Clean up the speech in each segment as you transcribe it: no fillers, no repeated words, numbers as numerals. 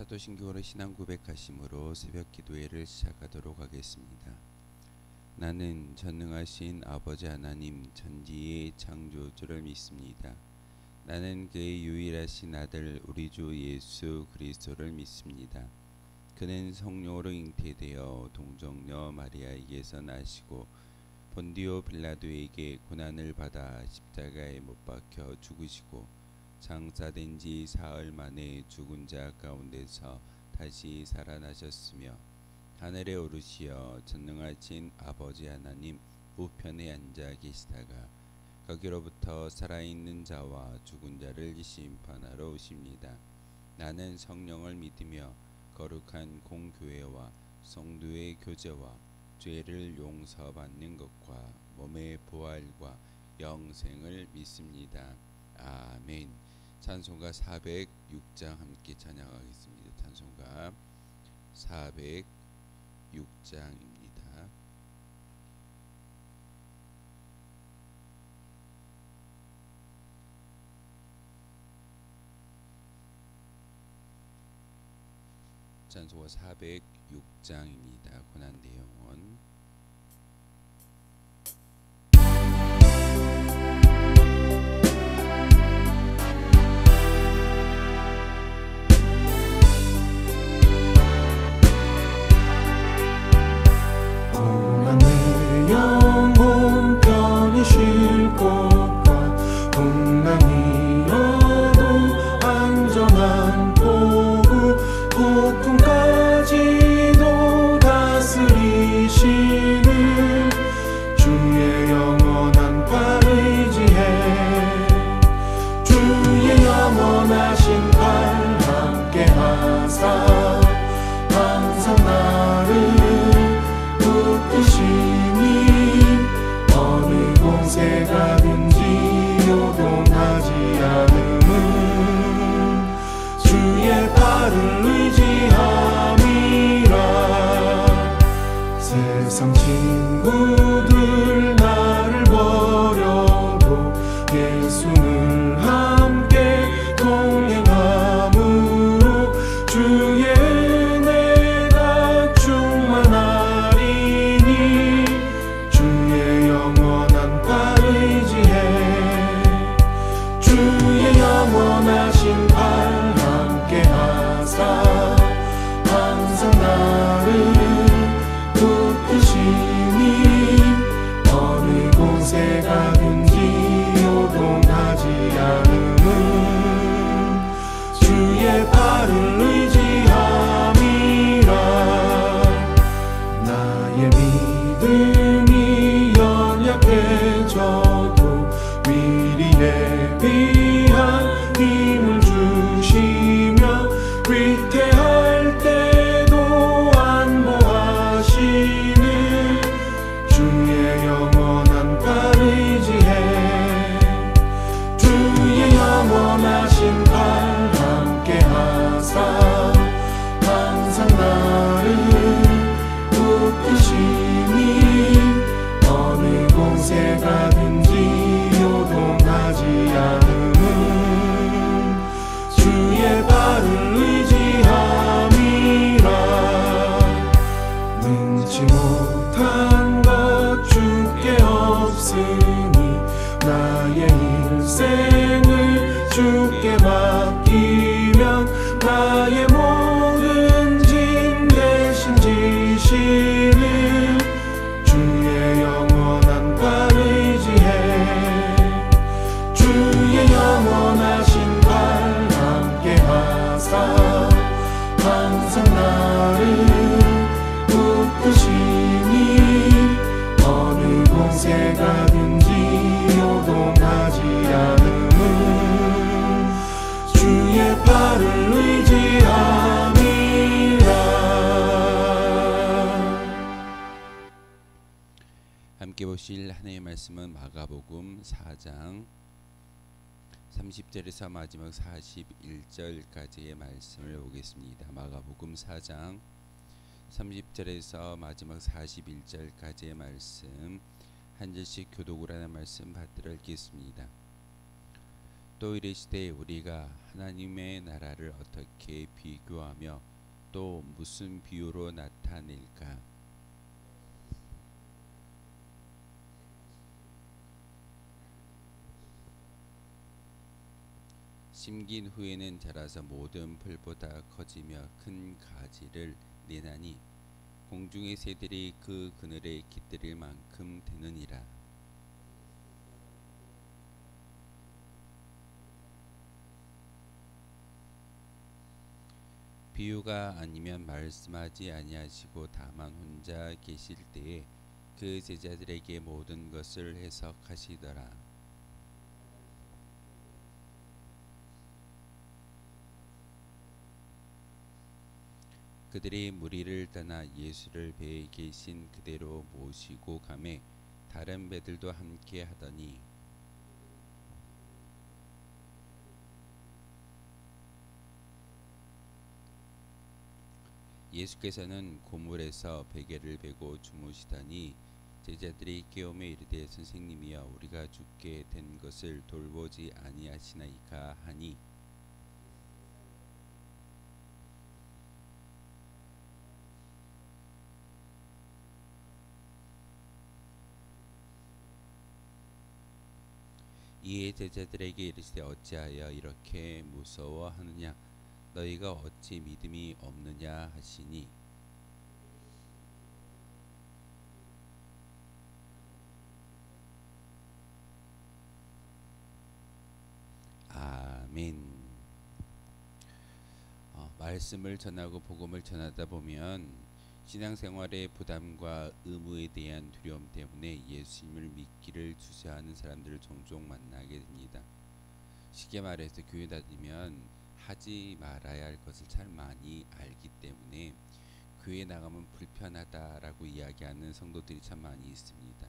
사도신경으로 신앙 고백하심으로 새벽 기도회를 시작하도록 하겠습니다. 나는 전능하신 아버지 하나님 전지의 창조주를 믿습니다. 나는 그의 유일하신 아들 우리 주 예수 그리스도를 믿습니다. 그는 성령으로 잉태되어 동정녀 마리아에게서 나시고 본디오 빌라도에게 고난을 받아 십자가에 못 박혀 죽으시고 장사된 지 사흘 만에 죽은 자 가운데서 다시 살아나셨으며 하늘에 오르시어 전능하신 아버지 하나님 우편에 앉아 계시다가 거기로부터 살아있는 자와 죽은 자를 심판하러 오십니다. 나는 성령을 믿으며 거룩한 공교회와 성도의 교제와 죄를 용서받는 것과 몸의 부활과 영생을 믿습니다. 아멘. 찬송가 406장 함께 찬양하겠습니다. 찬송가 406장입니다. 찬송가 406장입니다. 고난의 영혼. 세상 친구들 나를 버려도 예수는 함께 동행함으로 주의 은혜가 충만하리니 주의 영원한 팔 의지해 주의 영원하신 팔 함께 하사 항상 나를 붙드시니 어느 곳에 가든지 요동하지 않음은 주의 팔을 의지함이라. 나의 믿음이 연약해져도 미리 예비한 힘을 주시며 위태할 때도 안보하시는 주의 영원한 팔 의지해 주의 영원하신 팔 함께 하사 항상 나를 붙드시니 어느 곳에 가든지 요동하지 않음은 주의 발을 의지함이라. 능치 못한 것 주께 없으니 나의 일생을 주께 맡기면 나의 모든 짐 대신 지시는 주의 영원한 팔 의지해 주의 영원하신 팔 함께 하사 항상 나를 붙드시니 어느 곳에 가든지 요동하지 않음은 주의 팔을 의지함이라. 함께 보실 하나님의 말씀은 마가복음 4장 30절에서 마지막 41절까지의 말씀을 보겠습니다. 마가복음 4장 30절에서 마지막 41절까지의 말씀 한 절씩 교독을 하는 말씀 받들어 읽겠습니다. 또 이르시되 우리가 하나님의 나라를 어떻게 비교하며 또 무슨 비유로 나타낼까? 심긴 후에는 자라서 모든 풀보다 커지며 큰 가지를 내나니 공중의 새들이 그 그늘에 깃들일 만큼 되느니라. 비유가 아니면 말씀하지 아니하시고 다만 혼자 계실 때에 그 제자들에게 모든 것을 해석하시더라. 그들이 무리를 떠나 예수를 배에 계신 그대로 모시고 가매 다른 배들도 함께 하더니 예수께서는 고물에서 베개를 베고 주무시더니 제자들이 깨우며 이르되 선생님이여 우리가 죽게 된 것을 돌보지 아니하시나이까 하니 이에 제자들에게 이르시되 어찌하여 이렇게 무서워하느냐 너희가 어찌 믿음이 없느냐 하시니 아멘. 말씀을 전하고 복음을 전하다 보면 신앙생활의 부담과 의무에 대한 두려움 때문에 예수님을 믿기를 주저하는 사람들을 종종 만나게 됩니다. 쉽게 말해서 교회 다니면 하지 말아야 할 것을 잘 많이 알기 때문에 교회 나가면 불편하다라고 이야기하는 성도들이 참 많이 있습니다.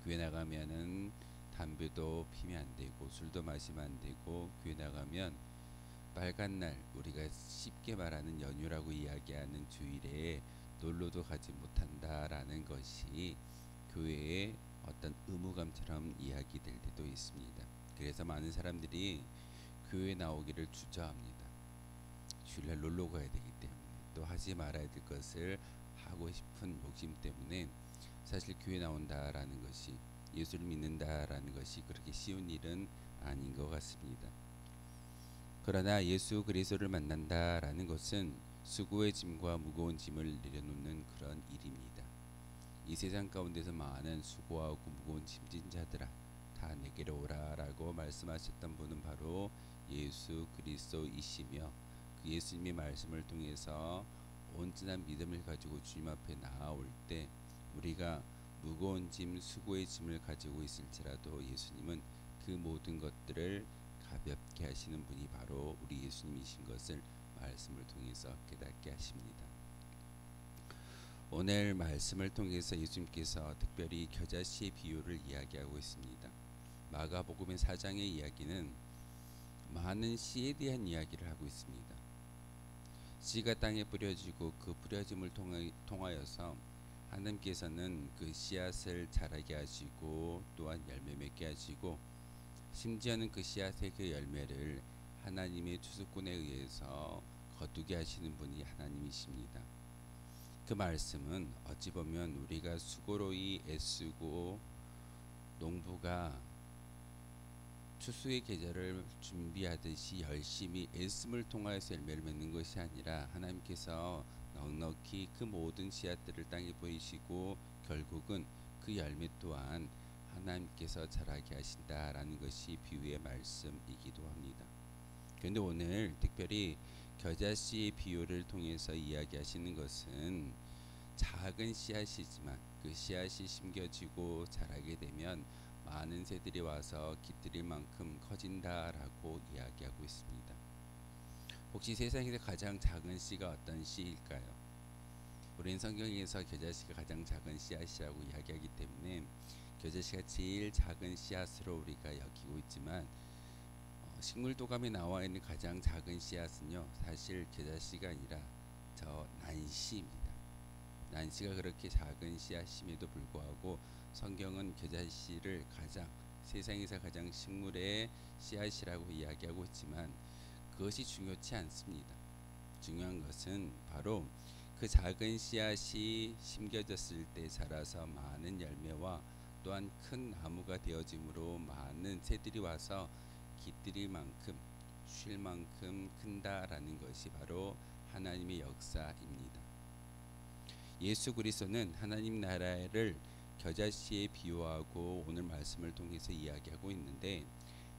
교회 나가면은 담배도 피면 안 되고 술도 마시면 안 되고 교회 나가면 빨간 날 우리가 쉽게 말하는 연휴라고 이야기하는 주일에 놀러도 가지 못한다라는 것이 교회의 어떤 의무감처럼 이야기될 때도 있습니다. 그래서 많은 사람들이 교회 나오기를 주저합니다. 주일날 놀러 가야 되기 때문에 또 하지 말아야 될 것을 하고 싶은 욕심 때문에 사실 교회 나온다라는 것이 예수를 믿는다라는 것이 그렇게 쉬운 일은 아닌 것 같습니다. 그러나 예수 그리스도를 만난다라는 것은 수고의 짐과 무거운 짐을 내려놓는 그런 일입니다. 이 세상 가운데서 많은 수고하고 무거운 짐진 자들아 다 내게로 오라라고 말씀하셨던 분은 바로 예수 그리스도이시며 그 예수님의 말씀을 통해서 온전한 믿음을 가지고 주님 앞에 나아올 때 우리가 무거운 짐, 수고의 짐을 가지고 있을지라도 예수님은 그 모든 것들을 가볍게 하시는 분이 바로 우리 예수님이신 것을 말씀을 통해서 깨닫게 하십니다. 오늘 말씀을 통해서 예수님께서 특별히 겨자씨의 비유를 이야기하고 있습니다. 마가복음의 4장의 이야기는 많은 씨에 대한 이야기를 하고 있습니다. 씨가 땅에 뿌려지고 그 뿌려짐을 통하여서 하나님께서는 그 씨앗을 자라게 하시고 또한 열매 맺게 하시고 심지어는 그 씨앗의 그 열매를 하나님의 추수꾼에 의해서 거두게 하시는 분이 하나님이십니다. 그 말씀은 어찌 보면 우리가 수고로이 애쓰고 농부가 추수의 계절을 준비하듯이 열심히 애씀을 통하여서 열매를 맺는 것이 아니라 하나님께서 넉넉히 그 모든 씨앗들을 땅에 뿌리시고 결국은 그 열매 또한 하나님께서 자라게 하신다라는 것이 비유의 말씀이기도 합니다. 그런데 오늘 특별히 겨자씨의 비유를 통해서 이야기하시는 것은 작은 씨앗이지만 그 씨앗이 심겨지고 자라게 되면 많은 새들이 와서 깃들일 만큼 커진다라고 이야기하고 있습니다. 혹시 세상에서 가장 작은 씨가 어떤 씨일까요? 우리는 성경에서 겨자씨가 가장 작은 씨앗이라고 이야기하기 때문에 겨자씨가 제일 작은 씨앗으로 우리가 여기고 있지만 식물도감에 나와 있는 가장 작은 씨앗은요 사실 겨자씨가 아니라 저 난씨입니다. 난씨가 그렇게 작은 씨앗임에도 불구하고 성경은 겨자씨를 가장 세상에서 가장 식물의 씨앗이라고 이야기하고 있지만 그것이 중요치 않습니다. 중요한 것은 바로 그 작은 씨앗이 심겨졌을 때 자라서 많은 열매와 또한 큰 나무가 되어짐으로 많은 새들이 와서 깃들일 만큼 쉴 만큼 큰다라는 것이 바로 하나님의 역사입니다. 예수 그리스도는 하나님 나라를 겨자씨에 비유하고 오늘 말씀을 통해서 이야기하고 있는데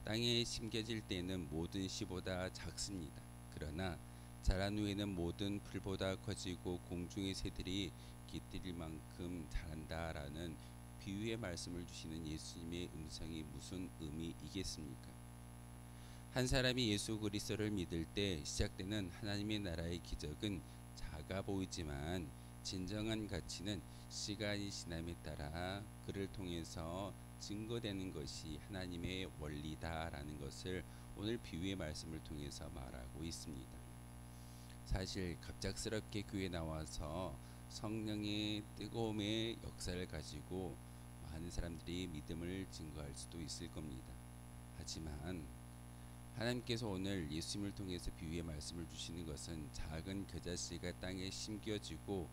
땅에 심겨질 때는 모든 씨보다 작습니다. 그러나 자란 후에는 모든 풀보다 커지고 공중의 새들이 깃들일 만큼 자란다라는 비유의 말씀을 주시는 예수님의 음성이 무슨 의미이겠습니까? 한 사람이 예수 그리스도를 믿을 때 시작되는 하나님의 나라의 기적은 작아 보이지만 진정한 가치는 시간이 지남에 따라 그를 통해서 증거되는 것이 하나님의 원리다라는 것을 오늘 비유의 말씀을 통해서 말하고 있습니다. 사실 갑작스럽게 교회에 나와서 성령의 뜨거움의 역사를 가지고 많은 사람들이 믿음을 증거할 수도 있을 겁니다. 하지만 하나님께서 오늘 예수님을 통해서 비유의 말씀을 주시는 것은 작은 겨자씨가 땅에 심겨지고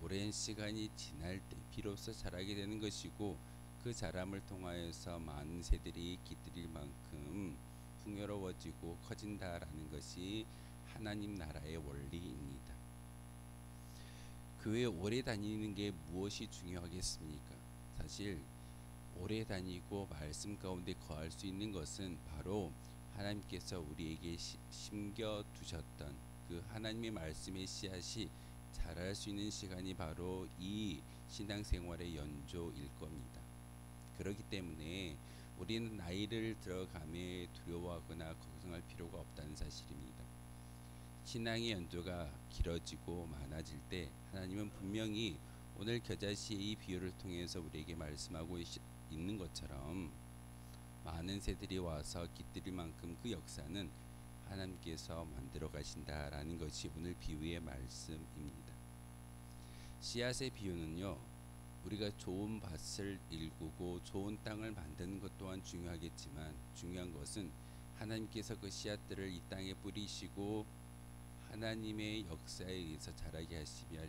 오랜 시간이 지날 때 비로소 자라게 되는 것이고 그 자람을 통하여서 많은 새들이 깃들일 만큼 풍요로워지고 커진다라는 것이 하나님 나라의 원리입니다. 교회 오래 다니는 게 무엇이 중요하겠습니까? 사실 오래 다니고 말씀 가운데 거할 수 있는 것은 바로 하나님께서 우리에게 심겨 두셨던 그 하나님의 말씀의 씨앗이 자랄 수 있는 시간이 바로 이 신앙생활의 연조일 겁니다. 그렇기 때문에 우리는 나이를 들어감에 두려워하거나 걱정할 필요가 없다는 사실입니다. 신앙의 연조가 길어지고 많아질 때 하나님은 분명히 오늘 겨자씨의 이 비유를 통해서 우리에게 말씀하고 있는 것처럼 많은 새들이 와서 깃들일 만큼 그 역사는 하나님께서 만들어 가신다라는 것이 오늘 비유의 말씀입니다. 씨앗의 비유는요, 우리가 좋은 밭을 일구고 좋은 땅을 만드는 것 또한 중요하겠지만 중요한 것은 하나님께서 그 씨앗들을 이 땅에 뿌리시고 하나님의 역사에 의해서 자라게 하시며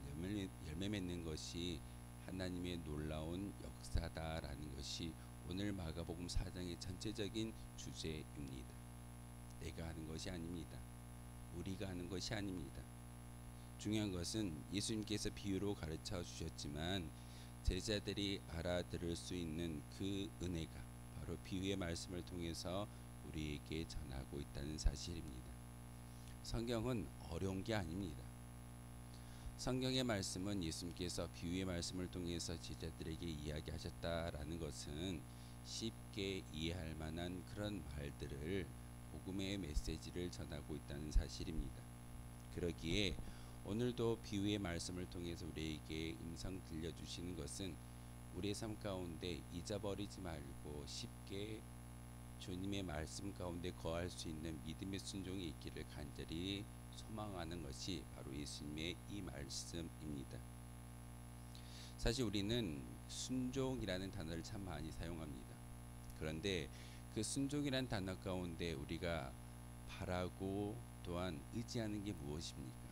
열매 맺는 것이 하나님의 놀라운 역사다라는 것이 오늘 마가복음 4장의 전체적인 주제입니다. 내가 하는 것이 아닙니다. 우리가 하는 것이 아닙니다. 중요한 것은 예수님께서 비유로 가르쳐 주셨지만 제자들이 알아들을 수 있는 그 은혜가 바로 비유의 말씀을 통해서 우리에게 전하고 있다는 사실입니다. 성경은 어려운 게 아닙니다. 성경의 말씀은 예수님께서 비유의 말씀을 통해서 제자들에게 이야기하셨다라는 것은 쉽게 이해할 만한 그런 말들을 복음의 메시지를 전하고 있다는 사실입니다. 그러기에 오늘도 비유의 말씀을 통해서 우리에게 음성 들려주시는 것은 우리의 삶 가운데 잊어버리지 말고 쉽게 주님의 말씀 가운데 거할 수 있는 믿음의 순종이 있기를 간절히 소망하는 것이 바로 예수님의 이 말씀입니다. 사실 우리는 순종이라는 단어를 참 많이 사용합니다. 그런데 그 순종이라는 단어 가운데 우리가 바라고 또한 의지하는 게 무엇입니까?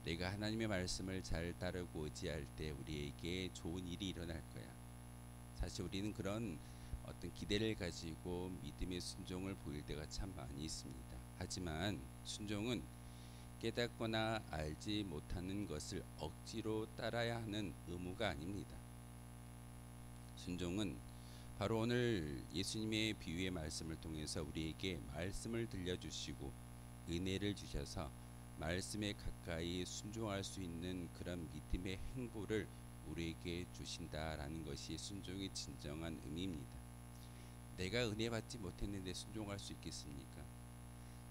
내가 하나님의 말씀을 잘 따르고 의지할 때 우리에게 좋은 일이 일어날 거야. 사실 우리는 그런 어떤 기대를 가지고 믿음의 순종을 보일 때가 참 많이 있습니다. 하지만 순종은 깨닫거나 알지 못하는 것을 억지로 따라야 하는 의무가 아닙니다. 순종은 바로 오늘 예수님의 비유의 말씀을 통해서 우리에게 말씀을 들려주시고 은혜를 주셔서 말씀에 가까이 순종할 수 있는 그런 믿음의 행보를 우리에게 주신다라는 것이 순종의 진정한 의미입니다. 내가 은혜 받지 못했는데 순종할 수 있겠습니까?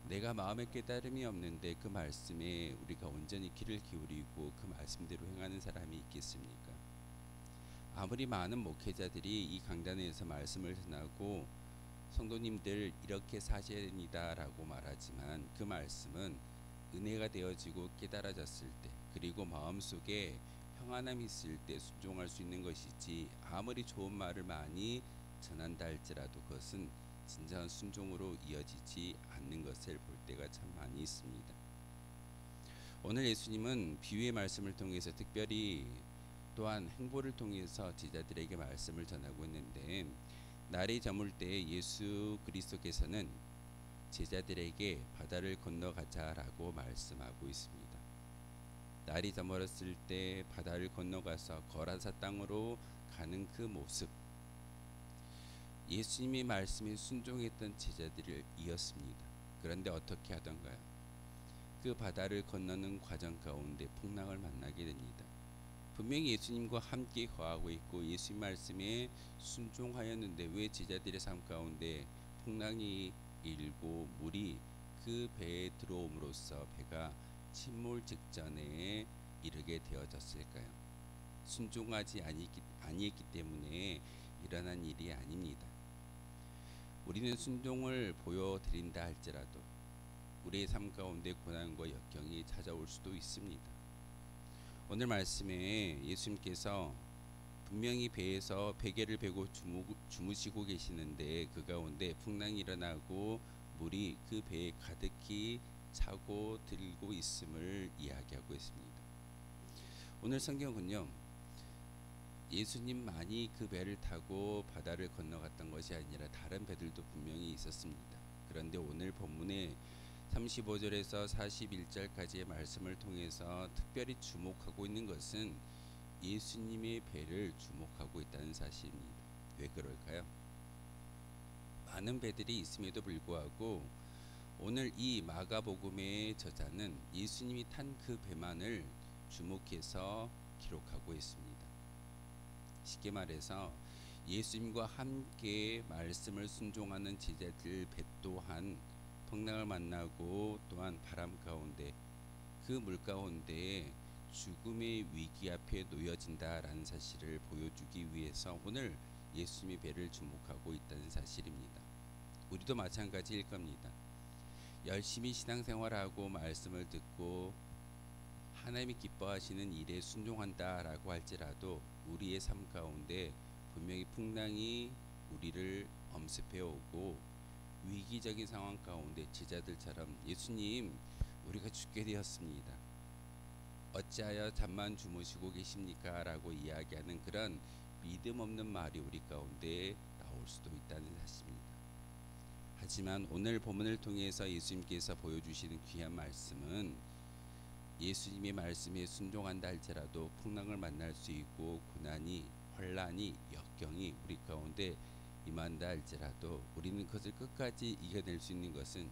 내가 마음에 깨달음이 없는데 그 말씀에 우리가 온전히 귀를 기울이고 그 말씀대로 행하는 사람이 있겠습니까? 아무리 많은 목회자들이 이 강단에서 말씀을 전하고 성도님들 이렇게 사셔야 됩니다라고 말하지만 그 말씀은 은혜가 되어지고 깨달아졌을 때 그리고 마음속에 평안함이 있을 때 순종할 수 있는 것이지 아무리 좋은 말을 많이 전한다 할지라도 그것은 진정한 순종으로 이어지지 않는 것을 볼 때가 참 많이 있습니다. 오늘 예수님은 비유의 말씀을 통해서 특별히 또한 행보를 통해서 제자들에게 말씀을 전하고 있는데, 날이 저물 때 예수 그리스도께서는 제자들에게 바다를 건너가자라고 말씀하고 있습니다. 날이 저물었을 때 바다를 건너가서 거라사 땅으로 가는 그 모습, 예수님의 말씀에 순종했던 제자들을 이었습니다. 그런데 어떻게 하던가요? 그 바다를 건너는 과정 가운데 풍랑을 만나게 됩니다. 분명히 예수님과 함께 거하고 있고 예수님 말씀에 순종하였는데 왜 제자들의 삶 가운데 풍랑이 일고 물이 그 배에 들어옴으로써 배가 침몰 직전에 이르게 되어졌을까요? 순종하지 아니했기 때문에 일어난 일이 아닙니다. 우리는 순종을 보여드린다 할지라도 우리의 삶 가운데 고난과 역경이 찾아올 수도 있습니다. 오늘 말씀에 예수님께서 분명히 배에서 베개를 베고 주무시고 계시는데 그 가운데 풍랑이 일어나고 물이 그 배에 가득히 차고 들고 있음을 이야기하고 있습니다. 오늘 성경은요, 예수님만이 그 배를 타고 바다를 건너갔던 것이 아니라 다른 배들도 분명히 있었습니다. 그런데 오늘 본문에 35절에서 41절까지의 말씀을 통해서 특별히 주목하고 있는 것은 예수님의 배를 주목하고 있다는 사실입니다. 왜 그럴까요? 많은 배들이 있음에도 불구하고 오늘 이 마가복음의 저자는 예수님이 탄 그 배만을 주목해서 기록하고 있습니다. 쉽게 말해서 예수님과 함께 말씀을 순종하는 제자들 배 또한 풍랑을 만나고 또한 바람 가운데 그 물 가운데 죽음의 위기 앞에 놓여진다라는 사실을 보여주기 위해서 오늘 예수님의 배를 주목하고 있다는 사실입니다. 우리도 마찬가지일 겁니다. 열심히 신앙생활하고 말씀을 듣고 하나님이 기뻐하시는 일에 순종한다라고 할지라도 우리의 삶 가운데 분명히 풍랑이 우리를 엄습해 오고 위기적인 상황 가운데 제자들처럼 예수님, 우리가 죽게 되었습니다. 어찌하여 잠만 주무시고 계십니까? 라고 이야기하는 그런 믿음 없는 말이 우리 가운데 나올 수도 있다는 사실입니다. 하지만 오늘 본문을 통해서 예수님께서 보여주시는 귀한 말씀은 예수님의 말씀에 순종한다 할지라도 풍랑을 만날 수 있고 고난이, 환난이, 역경이 우리 가운데 임한다 할지라도 우리는 그것을 끝까지 이겨낼 수 있는 것은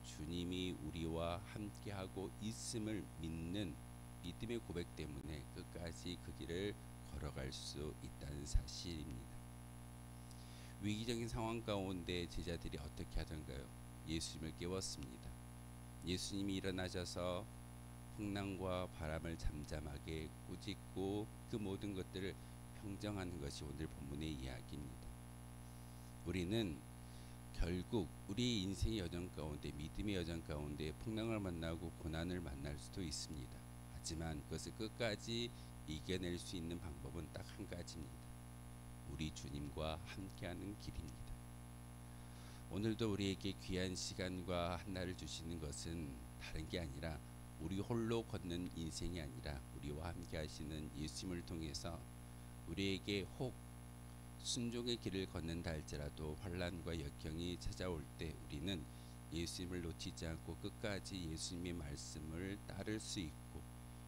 주님이 우리와 함께하고 있음을 믿는 믿음의 고백 때문에 끝까지 그 길을 걸어갈 수 있다는 사실입니다. 위기적인 상황 가운데 제자들이 어떻게 하던가요? 예수님을 깨웠습니다. 예수님이 일어나셔서 풍랑과 바람을 잠잠하게 꾸짖고 그 모든 것들을 평정하는 것이 오늘 본문의 이야기입니다. 우리는 결국 우리 인생의 여정 가운데 믿음의 여정 가운데 풍랑을 만나고 고난을 만날 수도 있습니다. 하지만 그것을 끝까지 이겨낼 수 있는 방법은 딱 한 가지입니다. 우리 주님과 함께하는 길입니다. 오늘도 우리에게 귀한 시간과 한날을 주시는 것은 다른 게 아니라 우리 홀로 걷는 인생이 아니라 우리와 함께 하시는 예수님을 통해서 우리에게 혹 순종의 길을 걷는다 할지라도 환난과 역경이 찾아올 때 우리는 예수님을 놓치지 않고 끝까지 예수님의 말씀을 따를 수 있고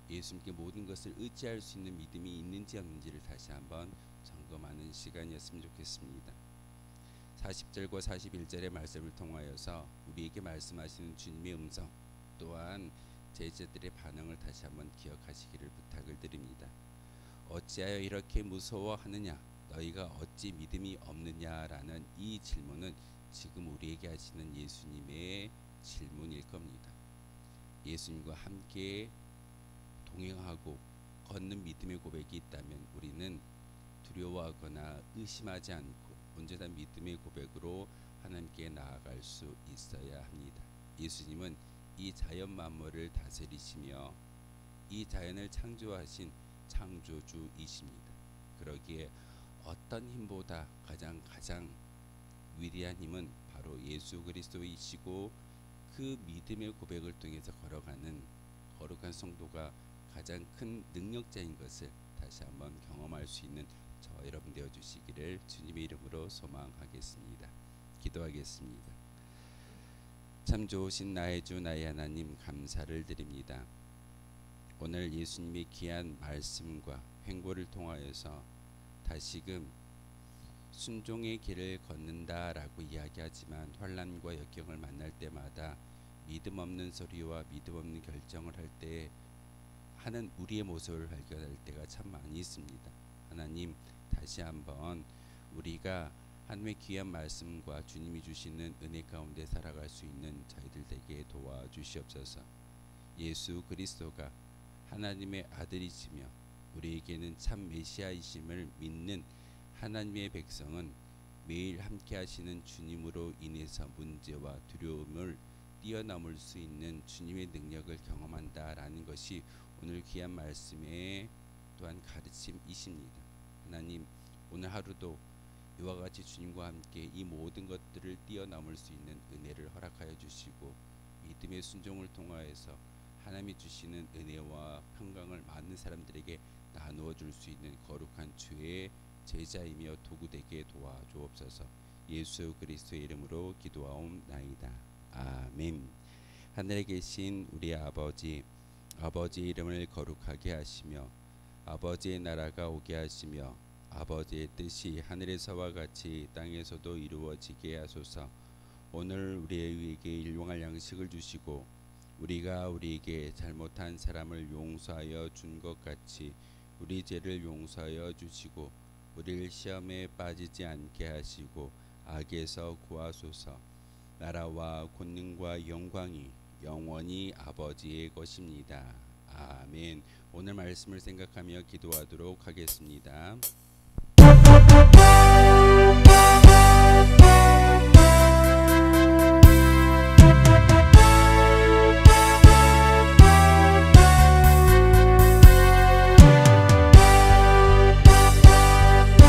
예수님께 모든 것을 의지할 수 있는 믿음이 있는지 없는지를 다시 한번 점검하는 시간이었으면 좋겠습니다. 40절과 41절의 말씀을 통하여서 우리에게 말씀하시는 주님의 음성 또한 제자들의 반응을 다시 한번 기억하시기를 부탁을 드립니다. 어찌하여 이렇게 무서워하느냐? 너희가 어찌 믿음이 없느냐라는 이 질문은 지금 우리에게 하시는 예수님의 질문일 겁니다. 예수님과 함께 동행하고 걷는 믿음의 고백이 있다면 우리는 두려워하거나 의심하지 않고 온전한 믿음의 고백으로 하나님께 나아갈 수 있어야 합니다. 예수님은 이 자연 만물을 다스리시며 이 자연을 창조하신 창조주이십니다. 그러기에 어떤 힘보다 가장 위대한 힘은 바로 예수 그리스도이시고 그 믿음의 고백을 통해서 걸어가는 거룩한 성도가 가장 큰 능력자인 것을 다시 한번 경험할 수 있는 저 여러분 되어 주시기를 주님의 이름으로 소망하겠습니다. 기도하겠습니다. 참 좋으신 나의 주 나의 하나님, 감사를 드립니다. 오늘 예수님의 귀한 말씀과 행보를 통하여서 다시금 순종의 길을 걷는다라고 이야기하지만 환난과 역경을 만날 때마다 믿음 없는 소리와 믿음 없는 결정을 할 때 하는 우리의 모습을 발견할 때가 참 많이 있습니다. 하나님, 다시 한번 우리가 하나님의 귀한 말씀과 주님이 주시는 은혜 가운데 살아갈 수 있는 저희들 되게 도와주시옵소서. 예수 그리스도가 하나님의 아들이시며 우리에게는 참 메시아이심을 믿는 하나님의 백성은 매일 함께 하시는 주님으로 인해서 문제와 두려움을 뛰어넘을 수 있는 주님의 능력을 경험한다라는 것이 오늘 귀한 말씀의 또한 가르침이십니다. 하나님, 오늘 하루도 이와 같이 주님과 함께 이 모든 것들을 뛰어넘을 수 있는 은혜를 허락하여 주시고 믿음의 순종을 통하여서 하나님이 주시는 은혜와 평강을 많은 사람들에게 나누어 줄 수 있는 거룩한 주의 제자이며 도구되게 도와주옵소서. 예수 그리스도의 이름으로 기도하옵나이다. 아멘. 하늘에 계신 우리 아버지, 아버지의 이름을 거룩하게 하시며 아버지의 나라가 오게 하시며 아버지의 뜻이 하늘에서와 같이 땅에서도 이루어지게 하소서. 오늘 우리에게 일용할 양식을 주시고 우리가 우리에게 잘못한 사람을 용서하여 준 것 같이 우리 죄를 용서하여 주시고 우리를 시험에 빠지지 않게 하시고 악에서 구하소서. 나라와 권능과 영광이 영원히 아버지의 것입니다. 아멘. 오늘 말씀을 생각하며 기도하도록 하겠습니다.